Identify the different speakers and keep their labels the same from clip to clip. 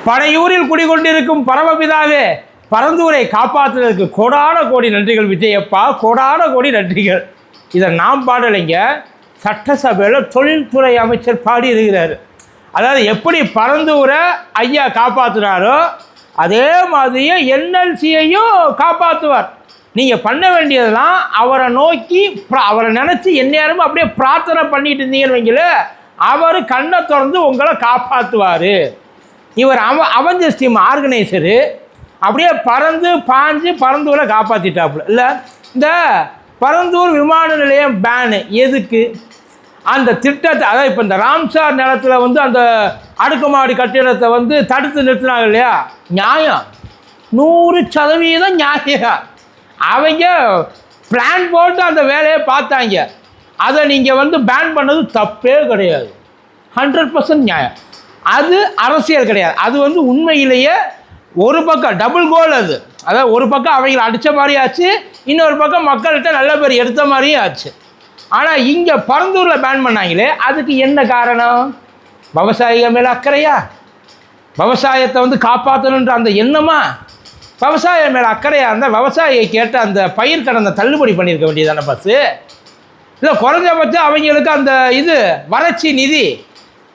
Speaker 1: பனையூரில் குடிகொண்டிருக்கும் பரமபிதாவே, பரந்தூரை காப்பாற்றுவதற்கு கோடான கோடி நன்றிகள் விஜயப்பா, கோடான கோடி நன்றிகள். இதை நாம் பாடலைங்க, சட்டசபையில் தொழில்துறை அமைச்சர் பாடி இருக்கிறார். அதாவது எப்படி பரந்தூரை ஐயா காப்பாற்றினாரோ அதே மாதிரியே என்எல்சியையும் காப்பாற்றுவார். நீங்கள் பண்ண வேண்டியதெல்லாம் அவரை நோக்கி அவரை நினச்சி எந்நேரமும் அப்படியே பிரார்த்தனை பண்ணிட்டு இருந்தீங்கன்னு வைங்களே, அவர் கண்ணை திறந்து உங்களை காப்பாற்றுவார். இவர் அவெஞ்சர்ஸ் டீம் ஆர்கனைசரு அப்படியே பறந்து பாஞ்சு பரந்தூரை காப்பாற்றிட்டாப்புல. இல்லை, இந்த பரந்தூர் விமான நிலையம் பேனு எதுக்கு? அந்த திட்டத்தை, அதாவது இப்போ இந்த ராம்சார் நிலத்தில் வந்து அந்த அடுக்குமாடி கட்டிடத்தை வந்து தடுத்து நிறுத்தினாங்க இல்லையா, நியாயம் 100% நியாயம். அவங்க பிளான் போட்டு அந்த வேலையை பார்த்தாங்க. அதை நீங்கள் வந்து பேன் பண்ணது தப்பே கிடையாது, 100% நியாயம். அது அரசியல் கிடையாது, அது வந்து உண்மையிலேயே ஒரு பக்கம் டபுள் கோல். அது அதாவது ஒரு பக்கம் அவங்களை அடித்த மாதிரியும் ஆச்சு, இன்னொரு பக்கம் மக்கள்கிட்ட நல்ல பேர் எடுத்த மாதிரியும் ஆச்சு. ஆனால் இங்கே பரந்தூரில் பேன் பண்ணாங்களே, அதுக்கு என்ன காரணம்? விவசாயிகள் மேலே அக்கறையா? விவசாயத்தை வந்து காப்பாற்றணுன்ற அந்த எண்ணமா? விவசாயம் மேலே அக்கறையாக இருந்தால் விவசாயியை கேட்ட அந்த பயிர் கடனை தள்ளுபடி பண்ணியிருக்க வேண்டியதானே பஸ்ஸு? இல்லை, குறைஞ்சபட்சம் அவங்களுக்கு அந்த இது வறட்சி நிதி,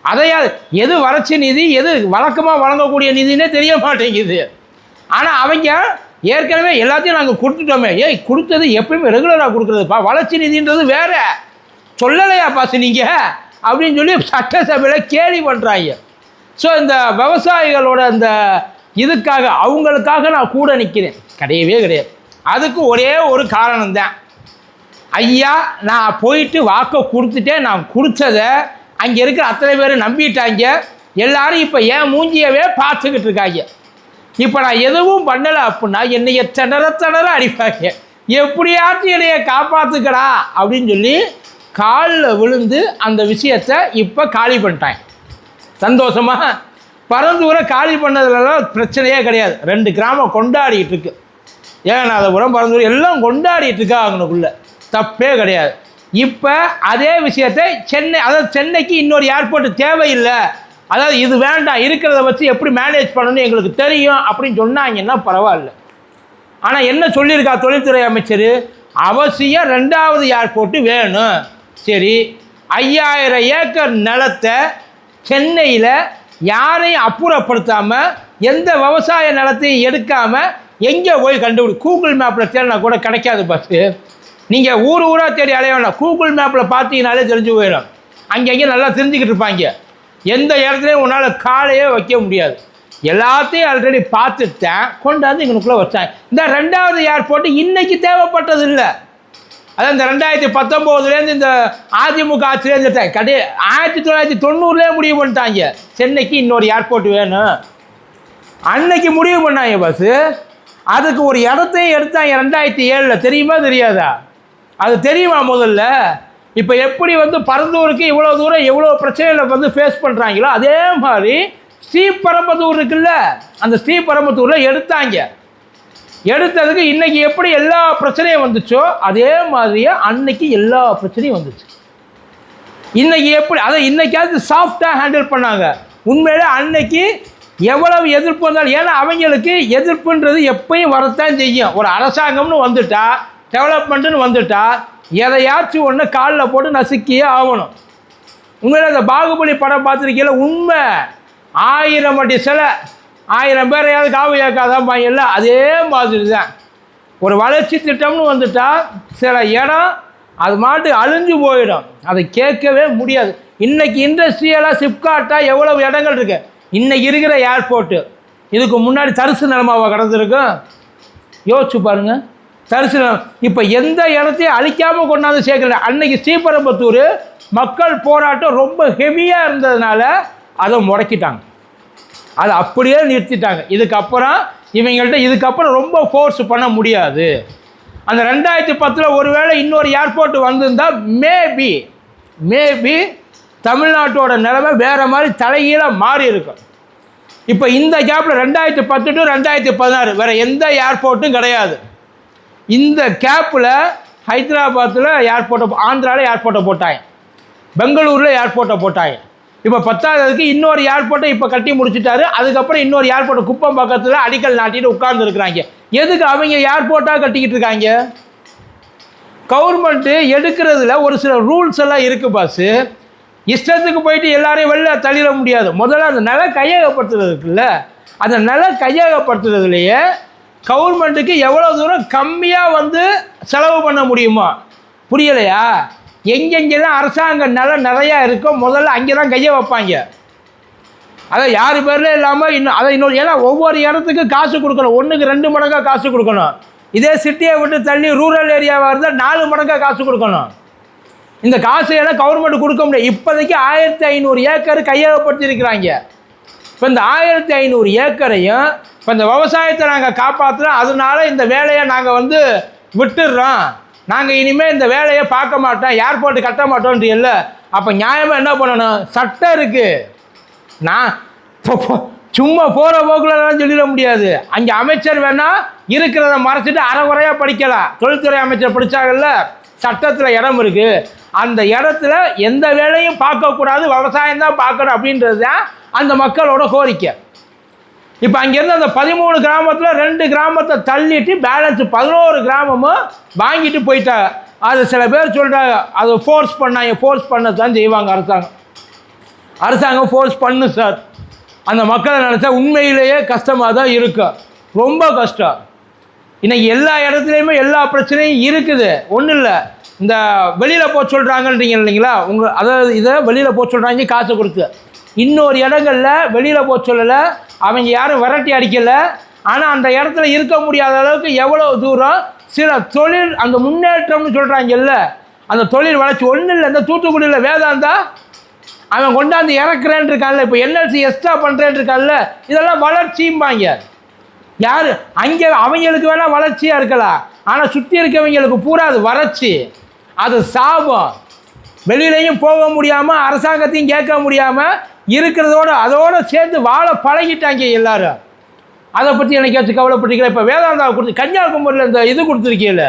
Speaker 1: அதையா எது வறட்சி நிதி எது வழக்கமாக வழங்கக்கூடிய நிதினே தெரிய மாட்டேங்குது. ஆனால் அவங்க ஏற்கனவே எல்லாத்தையும் நாங்கள் கொடுத்துட்டோமே. கொடுத்தது எப்பயுமே ரெகுலராக கொடுக்குறதுப்பா, வளர்ச்சி நிதின்றது வேற சொல்லலையா பாசு நீங்கள் அப்படின்னு சொல்லி சட்டசபையில் கேலி பண்ணுறாங்க. ஸோ இந்த விவசாயிகளோட அந்த இதுக்காக அவங்களுக்காக நான் கூட நிற்கிறேன், கிடையவே கிடையாது. அதுக்கு ஒரே ஒரு காரணம்தான், ஐயா நான் போயிட்டு வாக்கை கொடுத்துட்டேன், நான் கொடுத்ததை அங்கே இருக்கிற அத்தனை பேர் நம்பிட்டாங்க. எல்லாரும் இப்போ ஏன் மூஞ்சியவே பார்த்துக்கிட்டு இருக்காங்க. இப்போ நான் எதுவும் பண்ணலை அப்படின்னா என்னைய திணற அடிப்பாங்க. எப்படியாச்சும் என்னைய காப்பாற்றுக்கடா அப்படின்னு சொல்லி காலில் விழுந்து அந்த விஷயத்தை இப்போ காலி பண்ணிட்டாங்க. சந்தோஷமாக பரந்தூரை காலி பண்ணதுலாம் பிரச்சனையே கிடையாது. 2 கிராமம் கொண்டாடிட்டு இருக்கு, ஏகநாதபுரம் பரந்தூர் எல்லாம் கொண்டாடிட்டு இருக்கா, அவங்களுக்குள்ள தப்பே கிடையாது. இப்போ அதே விஷயத்தை சென்னை, அதாவது சென்னைக்கு இன்னொரு ஏர்போர்ட் தேவையில்லை, அதாவது இது வேண்டாம், இருக்கிறத வச்சு எப்படி மேனேஜ் பண்ணணும்னு எங்களுக்கு தெரியும் அப்படின்னு சொன்னாங்கன்னா பரவாயில்ல. ஆனால் என்ன சொல்லியிருக்கா தொழில்துறை அமைச்சர்? அவசியம் 2வது ஏர்போர்ட்டு வேணும். சரி, 5000 ஏக்கர் நிலத்தை சென்னையில் யாரையும் அப்புறப்படுத்தாமல் எந்த விவசாய நிலத்தையும் எடுக்காமல் எங்கே போய் கண்டுபிடி? கூகுள் மேப்பில் தேடினா கூட கிடைக்காது பஸ்ஸு. நீங்கள் ஊராக தேடி அலைய வேண்டாம், கூகுள் மேப்பில் பார்த்தீங்கனாலே தெரிஞ்சு போயிடும். அங்கங்கே நல்லா தெரிஞ்சுக்கிட்டு இருப்பாங்க. எந்த இடத்துலையும் உன்னால் காலையே வைக்க முடியாது. எல்லாத்தையும் ஆல்ரெடி பார்த்துட்டேன், கொண்டாந்து எங்களுக்குள்ளே வச்சாங்க. இந்த 2வது ஏர்போர்ட்டு இன்றைக்கி தேவைப்பட்டது இல்லை. அதான் இந்த 2019 இந்த அதிமுக ஆட்சியிலேருந்து 1990 முடிவு பண்ணிட்டாங்க, சென்னைக்கு இன்னொரு ஏர்போர்ட் வேணும். அன்னைக்கு முடிவு பண்ணாங்க பஸ்ஸு. அதுக்கு ஒரு இடத்தையும் எடுத்தாங்க 2007, தெரியுமா தெரியாதா? அது தெரியுமா முதல்ல? இப்போ எப்படி வந்து பரந்தூருக்கு இவ்வளோ தூரம் எவ்வளோ பிரச்சனைகளை வந்து ஃபேஸ் பண்ணுறாங்களோ அதே மாதிரி ஸ்ரீபெரும்புதூர் இருக்குல்ல, அந்த ஸ்ரீபெரும்புதூரில் எடுத்தாங்க. எடுத்ததுக்கு இன்றைக்கி எப்படி எல்லா பிரச்சனையும் வந்துச்சோ அதே மாதிரியே அன்னைக்கு எல்லா பிரச்சனையும் வந்துச்சு. இன்றைக்கி எப்படி அதை இன்றைக்காவது சாஃப்டாக ஹேண்டில் பண்ணாங்க. உண்மையிலே அன்னைக்கு எவ்வளவு எதிர்ப்பு வந்தாலும், ஏன்னா அவங்களுக்கு எதிர்ப்புன்றது எப்பயும் வரத்தான் செய்யும். ஒரு அரசாங்கம்னு வந்துட்டா, டெவலப்மெண்ட்டுன்னு வந்துட்டா, எதையாச்சும் ஒன்று காலில் போட்டு நசுக்கியே ஆகணும். உண்மையில அந்த பாகுபலி படம் பார்த்துருக்கீங்கள, உண்மை 1000 அடி சிலை 1000 பேரையாவது காவு ஏற்காதான் பாங்கல்ல, அதே மாதிரி தான். ஒரு வளர்ச்சி திட்டம்னு வந்துட்டா சில இடம் அது மாட்டு அழிஞ்சு போயிடும், அதை கேட்கவே முடியாது. இன்றைக்கி இண்டஸ்ட்ரியலாக சிப்காட்டாக எவ்வளவு இடங்கள் இருக்குது. இன்றைக்கி இருக்கிற ஏர்போர்ட்டு இதுக்கு முன்னாடி தரிசு நிலமாவை கடந்திருக்கும், யோசிச்சு பாருங்கள். தரிசு நிலம் இப்போ எந்த இடத்தையும் அழிக்காமல் கொண்டாந்து சேர்க்கல. அன்னைக்கு ஸ்ரீபெரும்புதூர் மக்கள் போராட்டம் ரொம்ப ஹெவியாக இருந்ததுனால அதை முடக்கிட்டாங்க, அதை அப்படியே நிறுத்திட்டாங்க. இதுக்கப்புறம் இவங்கள்ட்ட இதுக்கப்புறம் ரொம்ப ஃபோர்ஸ் பண்ண முடியாது. அந்த 2010 ஒருவேளை இன்னொரு ஏர்போர்ட் வந்திருந்தால் மேபி தமிழ்நாட்டோட நிலைமை வேறு மாதிரி தலைகீழாக மாறி இருக்கும். இப்போ இந்த கேப்பில் 2010 to 2016 வேறு எந்த ஏர்போர்ட்டும் கிடையாது. இந்த கேப்பில் ஹைதராபாத்தில் ஏர்போர்ட்டை, ஆந்திராவில் ஏர்போர்ட்டை போட்டாங்க, பெங்களூரில் ஏர்போர்ட்டை போட்டாங்க. இப்போ 10ஆவதுக்கு இன்னொரு ஏர்போர்ட்டை இப்போ கட்டி முடிச்சுட்டாரு. அதுக்கப்புறம் இன்னொரு ஏர்போர்ட் குப்பம் பக்கத்தில் அடிக்கல் நாட்டிட்டு உட்கார்ந்துருக்குறாங்க. எதுக்கு அவங்க ஏர்போர்ட்டாக கட்டிக்கிட்டு இருக்காங்க? கவர்மெண்ட்டு எடுக்கிறதுல ஒரு சில ரூல்ஸ் எல்லாம் இருக்குது பாஸு. இஷ்டத்துக்கு போயிட்டு எல்லாரையும் வெளில தள்ளிட முடியாது. முதல்ல அந்த நில கையகப்படுத்துறது இருக்குல்ல, அந்த நில கையகப்படுத்துறதுலையே கவர்மெண்ட்டுக்கு எவ்வளோ தூரம் கம்மியாக வந்து செலவு பண்ண முடியுமா? புரியலையா? எங்கெங்கெல்லாம் அரசாங்க நிலம் நிறையா இருக்கோ முதல்ல அங்கே தான் கையை வைப்பாங்க. அதை யார் பேரில் இல்லாமல் இன்னும் அதை இன்னொரு, ஏன்னா ஒவ்வொரு இடத்துக்கு காசு கொடுக்கணும். 1க்கு 2 மடங்காக காசு கொடுக்கணும். இதே சிட்டியை விட்டு தள்ளி ரூரல் ஏரியாவாக இருந்தால் 4 மடங்காக காசு கொடுக்கணும். இந்த காசையெல்லாம் கவர்மெண்ட் கொடுக்க முடியாது. இப்போதைக்கு 1500 ஏக்கர் கையகப்படுத்தியிருக்கிறாங்க. இப்போ இந்த 1500 ஏக்கரையும் இப்போ இந்த விவசாயத்தை நாங்கள் காப்பாற்றுறோம், அதனால இந்த வேலையை நாங்கள் வந்து விட்டுடுறோம், நாங்கள் இனிமேல் இந்த வேலையை பார்க்க மாட்டோம், ஏர்போர்ட்டு கட்ட மாட்டோன்ட்டு இல்லை. அப்போ நியாயமாக என்ன பண்ணணும்? சட்டம் இருக்குது. நான் சும்மா போகிற போக்குலலாம் சொல்லிட முடியாது. அங்கே அமைச்சர் வேணால் இருக்கிறத மறைச்சிட்டு அரைகுறையாக படிக்கலாம். தொழில்துறை அமைச்சர் படித்தாங்கல்ல, சட்டத்தில் இடம் இருக்குது. அந்த இடத்துல எந்த வேலையும் பார்க்கக்கூடாது, விவசாயம் தான் பார்க்கணும் அப்படின்றது தான் அந்த மக்களோட கோரிக்கை. இப்போ அங்கேருந்து அந்த 13 கிராமத்தில் 2 கிராமத்தை தள்ளிட்டு பேலன்ஸ் 11 கிராமமும் வாங்கிட்டு போயிட்டாங்க. அது சில பேர் சொல்கிறாங்க அதை ஃபோர்ஸ் பண்ணாங்க. ஃபோர்ஸ் பண்ண தான் செய்வாங்க அரசாங்கம் ஃபோர்ஸ் பண்ணு சார். அந்த மக்களை நினச்சா உண்மையிலேயே கஷ்டமாக தான் இருக்கும், ரொம்ப கஷ்டம். இன்றைக்கி எல்லா இடத்துலையுமே எல்லா பிரச்சனையும் இருக்குது. ஒன்றும் இல்லை, இந்த வெளியில் போக சொல்கிறாங்கன்றீங்க இல்லைங்களா, அதாவது இதை வெளியில் போக சொல்கிறாங்க காசு கொடுத்து. இன்னொரு இடங்களில் வெளியில் போக சொல்லலை, அவங்க யாரும் விரட்டி அடிக்கலை. ஆனால் அந்த இடத்துல இருக்க முடியாத அளவுக்கு எவ்வளோ தூரம் சில தொழில் அந்த முன்னேற்றம்னு சொல்கிறாங்கல்ல, அந்த தொழில் வளர்ச்சி ஒன்றும் இல்லை. இந்த தூத்துக்குடியில் வேதாந்தா அவன் கொண்டாந்து இறக்குறேன் இருக்கான்ல, இப்போ என்எல்சி எக்ஸ்ட்ரா பண்ணுறேன் இருக்கான்ல, இதெல்லாம் வளர்ச்சியும்பாங்க. யார் அங்கே அவங்களுக்கு வேணால் வளர்ச்சியாக இருக்கலாம், ஆனால் சுற்றி இருக்கவங்களுக்கு பூரா அது வறட்சி, அது சாபம். வெளியிலையும் போக முடியாமல் அரசாங்கத்தையும் கேட்க முடியாமல் இருக்கிறதோடு அதோடு சேர்ந்து வாழ பழகிட்டாங்க எல்லாரும். அதை பற்றி எனக்காச்சும் கவலைப்பட்டிருக்கல. இப்போ வேதாந்தாவை கொடுத்து கன்னியாகுமரியில் இந்த இது கொடுத்துருக்கீங்கள,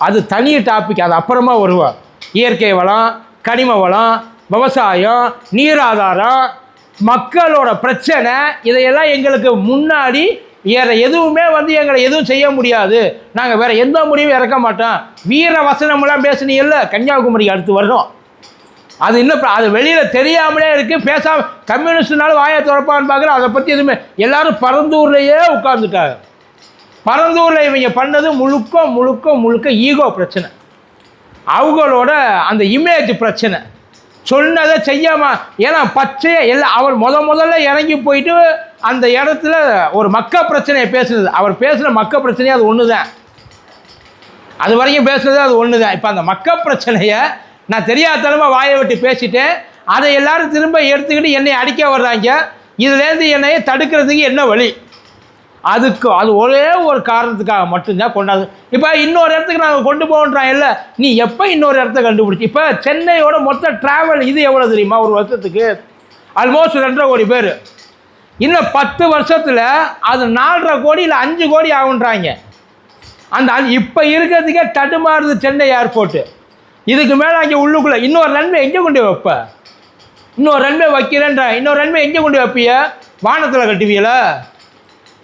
Speaker 1: அது தனி டாபிக், அது அப்புறமா வருவோம். இயற்கை வளம், கனிம வளம், விவசாயம், நீராதாரம், மக்களோட பிரச்சனை, இதையெல்லாம் எங்களுக்கு முன்னாடி வேறு எதுவுமே வந்து எங்களை எதுவும் செய்ய முடியாது, நாங்கள் வேறு எந்த முடிவும் இறக்க மாட்டோம், வீர வசனமெல்லாம் பேசுனீங்கல்ல கன்னியாகுமரிக்கு அடுத்து வருஷம். அது இன்னும் அது வெளியில் தெரியாமலே இருக்குது. பேசாமல் கம்யூனிஸ்ட்னாலும் வாயை திறப்பான்னு பார்க்குறோம். அதை பற்றி எதுவுமே எல்லாரும் பரந்தூர்லேயே உட்காந்துட்டாங்க. பரந்தூரில் இவங்க பண்ணது முழுக்க முழுக்க முழுக்க ஈகோ பிரச்சனை, அவங்களோட அந்த இமேஜ் பிரச்சனை. சொன்னதை செய்யாமல், ஏன்னா பச்சையை எல்லாம் அவர் முதல்ல இறங்கி போயிட்டு அந்த இடத்துல ஒரு மக்க பிரச்சனையை பேசுனது. அவர் பேசுகிற மக்க பிரச்சனையே அது ஒன்று தான், அது வரைக்கும் பேசுனது அது ஒன்று தான். இப்போ அந்த மக்க பிரச்சனையை நான் தெரியாதனமாக வாயை விட்டு பேசிட்டேன், அதை எல்லோரும் திரும்ப எடுத்துக்கிட்டு என்னை அடிக்க வர்றாங்க. இதுலேருந்து என்னையை தடுக்கிறதுக்கு என்ன வழி? அது ஒரே ஒரு காரணத்துக்காக மட்டும்தான் கொண்டாது. இப்போ இன்னொரு இடத்துக்கு நாங்கள் கொண்டு போகன்றான் இல்லை, நீ எப்போ இன்னொரு இடத்த கண்டுபிடிச்சி? இப்போ சென்னையோட மொத்த ட்ராவல் இது எவ்வளோ தெரியுமா? ஒரு வருஷத்துக்கு ஆல்மோஸ்ட் 2.5 கோடி பேர். இன்னும் 10 வருஷத்தில் அது 4.5 கோடி இல்லை 5 கோடி ஆகுன்றாங்க. அந்த இப்போ இருக்கிறதுக்கே தடுமாறுது சென்னை ஏர்போர்ட்டு. இதுக்கு மேலே அங்கே உள்ளுக்குள்ளே இன்னொரு ரன்வே எங்கே கொண்டு வைப்ப? இன்னொரு ரன்வே வைக்கிறேன்ற, இன்னொரு ரன்வே எங்கே கொண்டு வைப்பிய? வானத்தில் கட்டுவீங்களா?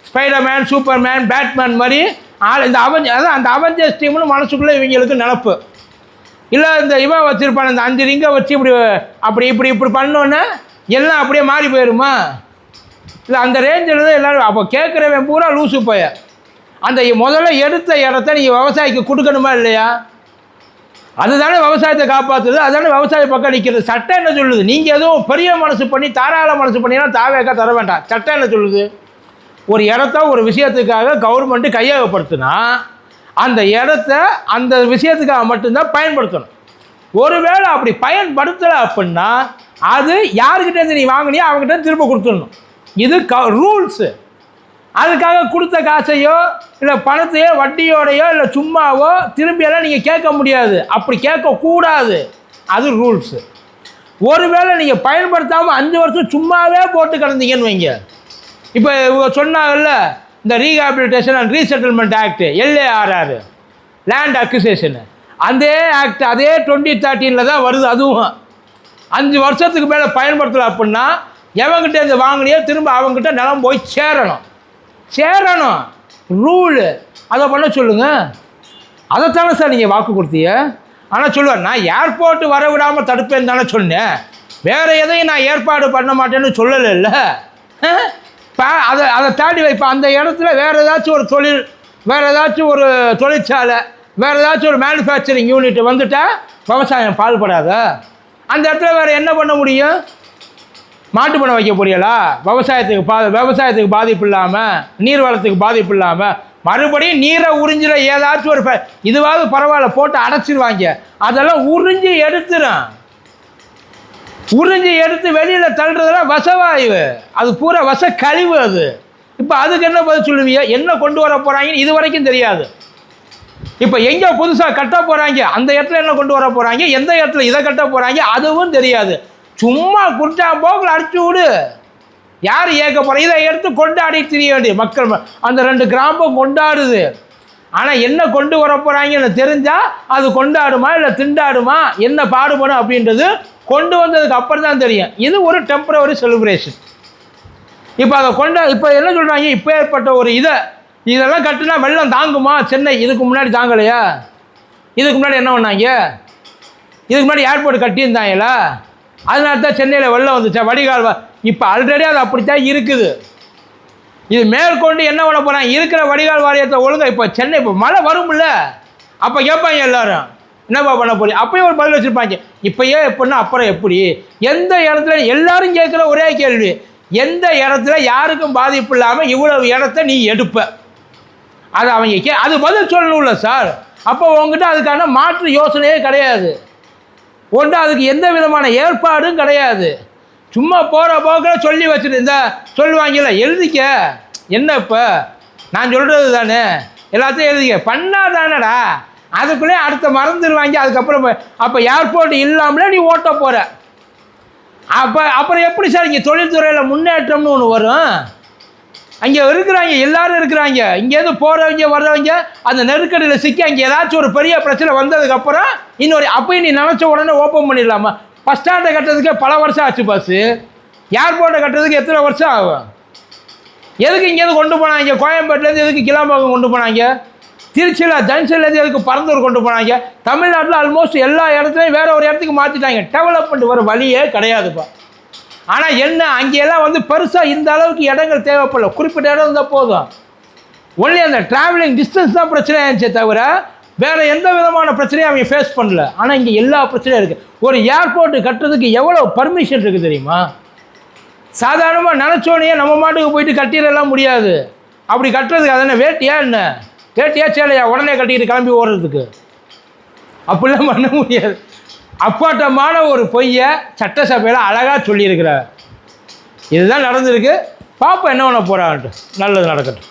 Speaker 1: ஸ்பைடர்மேன், சூப்பர்மேன், பேட்மேன் மாதிரி இந்த அந்த அவெஞ்சர்ஸ் டீம்னு மனசுக்குள்ளே இவங்களுக்கு நினப்பு இல்லை. இந்த இவன் வச்சுருப்பான், இந்த 5 ரிங்கை வச்சு இப்படி பண்ணோன்னே எல்லாம் அப்படியே மாறி போயிடுமா? இல்லை அந்த ரேஞ்சில் தான் எல்லோரும். அப்போ கேட்குறவன் பூரா லூசு போய. அந்த முதல்ல எடுத்த இடத்த நீங்கள் விவசாயிக்கு கொடுக்கணுமா இல்லையா? அதுதானே விவசாயத்தை காப்பாற்றுது, அதுதானே விவசாய பக்கம் நிற்கிறது. சட்டம் என்ன சொல்லுது? நீங்கள் எதுவும் பெரிய மனசு பண்ணி தாராள மனசு பண்ணினா தாவேக்கா தர வேண்டாம். சட்டம் என்ன சொல்லுது? ஒரு இடத்த ஒரு விஷயத்துக்காக கவர்மெண்ட்டு கையகப்படுத்தினா அந்த இடத்த அந்த விஷயத்துக்காக மட்டும்தான் பயன்படுத்தணும். ஒருவேளை அப்படி பயன்படுத்தலை அப்படின்னா அது யாருக்கிட்டேருந்து நீ வாங்கினியோ அவங்ககிட்ட திரும்ப கொடுத்துடணும். இது ரூல்ஸு. அதுக்காக கொடுத்த காசையோ இல்லை பணத்தையோ வட்டியோடையோ இல்லை சும்மாவோ திரும்பியெல்லாம் நீங்கள் கேட்க முடியாது, அப்படி கேட்கக்கூடாது, அது ரூல்ஸு. ஒருவேளை நீங்கள் பயன்படுத்தாமல் 5 வருஷம் சும்மாவே போட்டு கிடந்தீங்கன்னு வைங்க. இப்போ இவங்க சொன்னாங்கல்ல இந்த rehabilitation and resettlement act, LARR, land அக்விசேஷனு, அதே ஆக்ட் அதே 2013 தான் வருது. அதுவும் 5 வருஷத்துக்கு மேலே பயன்படுத்தலை அப்படின்னா எவங்கிட்ட இருந்து வாங்கினியோ திரும்ப அவங்ககிட்ட நிலம் போய் சேரணும் ரூலு. அதை பண்ண சொல்லுங்கள். அதைத்தானே சார் நீங்கள் வாக்கு கொடுத்தீங்க. ஆனால் சொல்லுவார், நான் ஏர்போர்ட்டு வர விடாமல் தடுப்பேன்னு தானே சொன்னேன், வேறு எதையும் நான் ஏற்பாடு பண்ண மாட்டேன்னு சொல்லலைல்ல. அதை தாண்டி வைப்பேன். அந்த இடத்துல வேறு ஏதாச்சும் ஒரு தொழில், வேறு ஏதாச்சும் ஒரு தொழிற்சாலை, வேறு ஏதாச்சும் ஒரு மேனுஃபேக்சரிங் யூனிட் வந்துட்டால் விவசாயம் பாடுபடாத. அந்த இடத்துல வேறு என்ன பண்ண முடியும்? மாட்டு பண்ண வைக்க முடியலா? விவசாயத்துக்கு பாதிப்பு இல்லாமல், நீர் வளத்துக்கு பாதிப்பு இல்லாமல், மறுபடியும் நீரை உறிஞ்சிட ஏதாச்சும் ஒரு இதுவாவது பரவாயில்ல போட்டு அடைச்சிருவாங்க. அதெல்லாம் உறிஞ்சி எடுத்து வெளியில் தள்ளுறதுலாம் விஷவாயு, அது பூரா விஷ கழிவு. அது இப்போ அதுக்கு என்ன பதில் சொல்லுவீங்க? என்ன கொண்டு வர போகிறாங்கன்னு இது வரைக்கும் தெரியாது. இப்போ எங்கே புதுசாக கட்ட போகிறாங்க, அந்த இடத்துல என்ன கொண்டு வர போகிறாங்க, எந்த இடத்துல இதை கட்ட போகிறாங்க அதுவும் தெரியாது. சும்மா குட்டா போக்கில் அடிச்சு விடு, யார் ஏற்க போகிற? இதை எடுத்து கொண்டாடி திரிய வேண்டிய மக்கள் அந்த 2 கிராமம் கொண்டாடுது. ஆனால் என்ன கொண்டு வர போகிறாங்கன்னு தெரிஞ்சால் அது கொண்டாடுமா இல்லை திண்டாடுமா, என்ன பாடுபடும் அப்படின்றது கொண்டு வந்ததுக்கு அப்புறம் தான் தெரியும். இது ஒரு டெம்பரவரி செலிப்ரேஷன். இப்போ அதை இப்போ என்ன சொல்கிறாங்க, இப்போ ஏற்பட்ட ஒரு இதெல்லாம் கட்டுனா வெள்ளம் தாங்குமா சென்னை? இதுக்கு முன்னாடி தாங்கலையா? இதுக்கு முன்னாடி என்ன பண்ணாங்க? இதுக்கு முன்னாடி ஏர்போர்ட் கட்டியிருந்தாங்களா? அதனால தான் சென்னையில் வெள்ளம் வந்துச்சா? வடிகால் இப்போ ஆல்ரெடி அது அப்படித்தான் இருக்குது. இது மேற்கொண்டு என்ன பண்ண போகிறாங்க? இருக்கிற வடிகால் வாரியத்தை ஒழுங்காக இப்போ சென்னை இப்போ மழை வரும்ல, அப்போ கேட்பாங்க எல்லாரும், என்னப்பா பண்ண போறீங்க? அப்பயும் ஒரு பதில் வச்சுருப்பாங்க. இப்போயே எப்படின்னா அப்புறம் எப்படி? எந்த இடத்துல எல்லாரும் கேட்குற ஒரே கேள்வி, எந்த இடத்துல யாருக்கும் பாதிப்பு இல்லாமல் இவ்வளவு இடத்த நீ எடுப்ப? அது அவங்க அது பதில் சொல்லணும்ல சார். அப்போ உங்ககிட்ட அதுக்கான மாற்று யோசனையே கிடையாது. ஒன்று அதுக்கு எந்த விதமான ஏற்பாடும் கிடையாது. சும்மா போகிற போக்கில் சொல்லி வச்சுட்டு சொல்லுவாங்கல்ல, எழுதிக்க என்ன இப்போ நான் சொல்கிறது தானே, எல்லாத்தையும் எழுதிக்க பண்ணால் தானடா. அதுக்குள்ளே அடுத்த மறந்துடுவாங்க. அதுக்கப்புறம் அப்போ ஏர்போர்ட் இல்லாமலே நீ ஓட்ட போகிற. அப்புறம் எப்படி சார் இங்கே தொழில்துறையில் முன்னேற்றம்னு ஒன்று வரும்? அங்கே இருக்கிறாங்க, எல்லாரும் இருக்கிறாங்க. இங்கேருந்து போகிறவங்க வர்றவங்க அந்த நெருக்கடியில் சிக்கி அங்கே ஏதாச்சும் ஒரு பெரிய பிரச்சனை வந்ததுக்கப்புறம் அப்பயும் நீ நினச்ச உடனே ஓப்பன் பண்ணிடலாமா? பஸ் ஸ்டாண்டை கட்டுறதுக்கே பல வருஷம் ஆச்சு. பஸ்ஸு ஏர்போர்ட்டை கட்டுறதுக்கு எத்தனை வருஷம் ஆகும்? எதுக்கு இங்கேருந்து கொண்டு போனாங்க? கோயம்பேட்டிலேருந்து எதுக்கு கிளாம்பாக்கம் கொண்டு போனாங்க? திருச்சியில் ஜங்ஷன்லேருந்து எதுக்கு பரந்தூர் கொண்டு போனாங்க? தமிழ்நாட்டில் ஆல்மோஸ்ட் எல்லா இடத்துலையும் வேறு ஒரு இடத்துக்கு மாற்றிட்டாங்க. டெவலப்மெண்ட் வர வழியே கிடையாதுப்பா. ஆனால் என்ன அங்கெல்லாம் பெருசாக இந்த அளவுக்கு இடங்கள் தேவைப்படல. குறிப்பிட்ட இடம் இருந்தால் போதும். ஒன்லி அந்த ட்ராவலிங் டிஸ்டன்ஸ் தான் பிரச்சனை ஆயிடுச்சே தவிர வேறு எந்த விதமான பிரச்சனையும் அவங்க ஃபேஸ் பண்ணல. ஆனால் இங்கே எல்லா பிரச்சனையும் இருக்குது. ஒரு ஏர்போர்ட்டு கட்டுறதுக்கு எவ்வளோ பர்மிஷன் இருக்குது தெரியுமா? சாதாரணமாக நினச்சோனையே நம்ம மாட்டுக்கு போயிட்டு கட்டிடலாம் முடியாது. அப்படி கட்டுறதுக்கு அது என்ன வேட்டியா சேலையா உடனே கட்டிக்கிட்டு கிளம்பி ஓடுறதுக்கு? அப்படிலாம் பண்ண முடியாது. அப்பாட்டமான ஒரு பொய்யை சட்டசபையில் அழகாக சொல்லியிருக்கிறார். இதுதான் நடந்திருக்கு. பாப்பா என்ன பண்ண போகிறான்ட்டு. நல்லது நடக்கட்டும்.